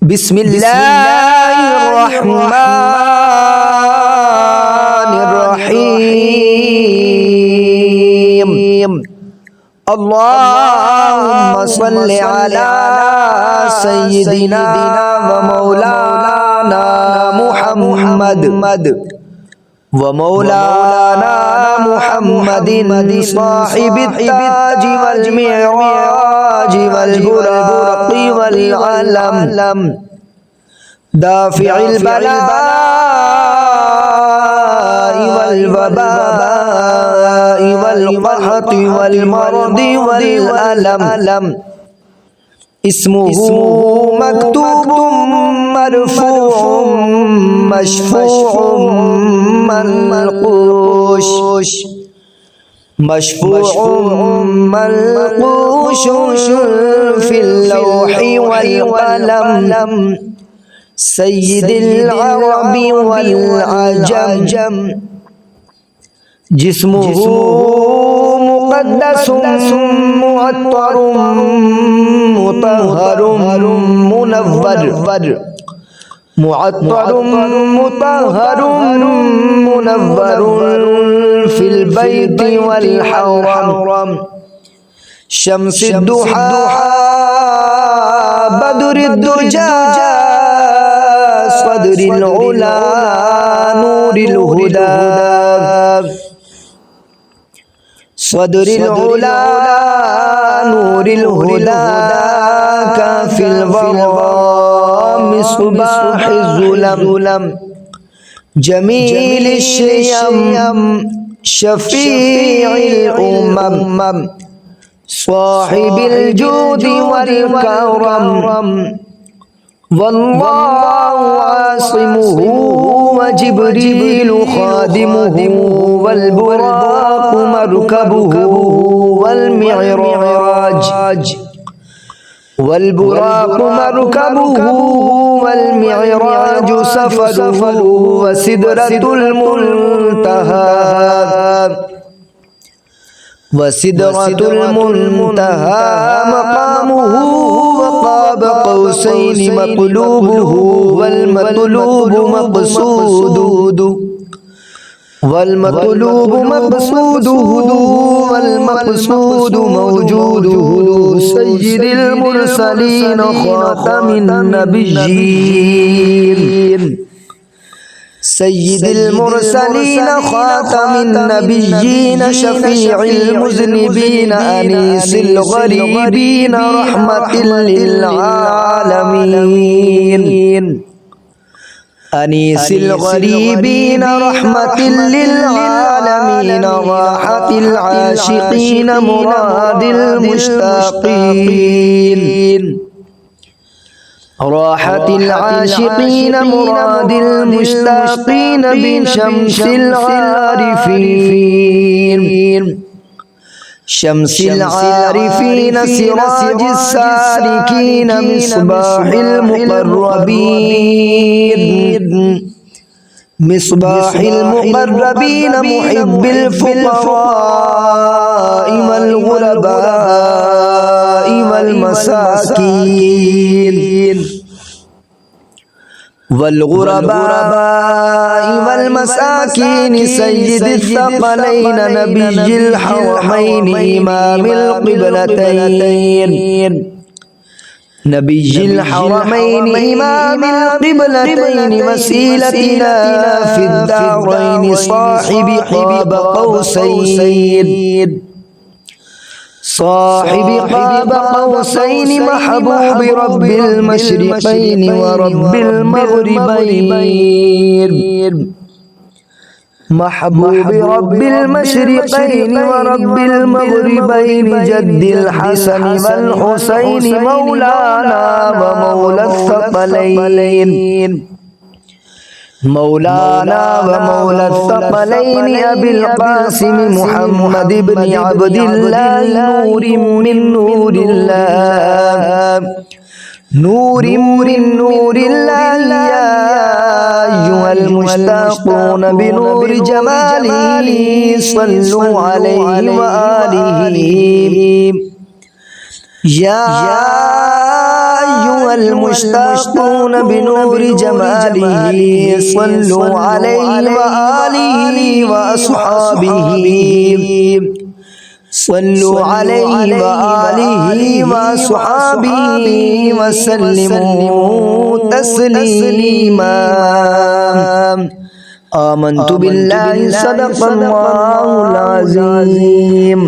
بسم الله الرحمن الرحيم. اللهم صل على سيدنا ومولانا محمد صاحب التاج والمعراج والبراق والعلم دافع البلاء والوباء والقحط والمرض والألم. اسمه مكتوب مرفوع مشفوع منقوش في اللوح والقلم. سيد العرب والعجم. جسمه مقدس معطر مطهر منور. معطر مطهر منور في البيت والحرم. شمس الضحى بدر الدجى صدر العلا نور الهدى. صدر العلا نور الهدى كافي الورى مصباح الظلم. جميل الشيم شفيع الأمم. صاحب الجود والكرم. والله عاصمه وجبريل خادمه والبراق مركبه والمعراج سفره وسدرة المنتهى مقامه وقاب قوسين مقلوبه. والمطلوب مقصوده موجوده. سيد المرسلين خاتم النبيين. سيد المرسلين خاتم النبيين شفيع المذنبين أنيس الغريبين رحمة للعالمين. أنيس الغريبين رحمة للعالمين. راحة العاشقين مراد المشتاقين. راحة العاشقين مراد المشتاقين بشمس العارفين. شمس العارفين سراج السالكين مصباح المقربين محب الفقراء والغرباء والمساكين. سيد الثقلين نبي الحرمين إمام القبلتين. نبي الحرمين إمام القبلتين وسيلتنا في الدارين. صاحب قاب قوسين محبوب رب المشرقين ورب المغربين. محبوب رب المشرقين ورب المغربين. جد الحسن والحسين مولانا ومولى الثقلين. أبي القاسم محمد بن عبد الله. نور من نور الله. نور الله يا أيها المشتاقون بنور جماله صلوا عليه وآله. يا أيها المشتاقون بنور جماله صلوا عليه وآله وأصحابه صلوا عليه وآله وصحابه وسلموا تسليما آمنت بالله صدق الله العظيم.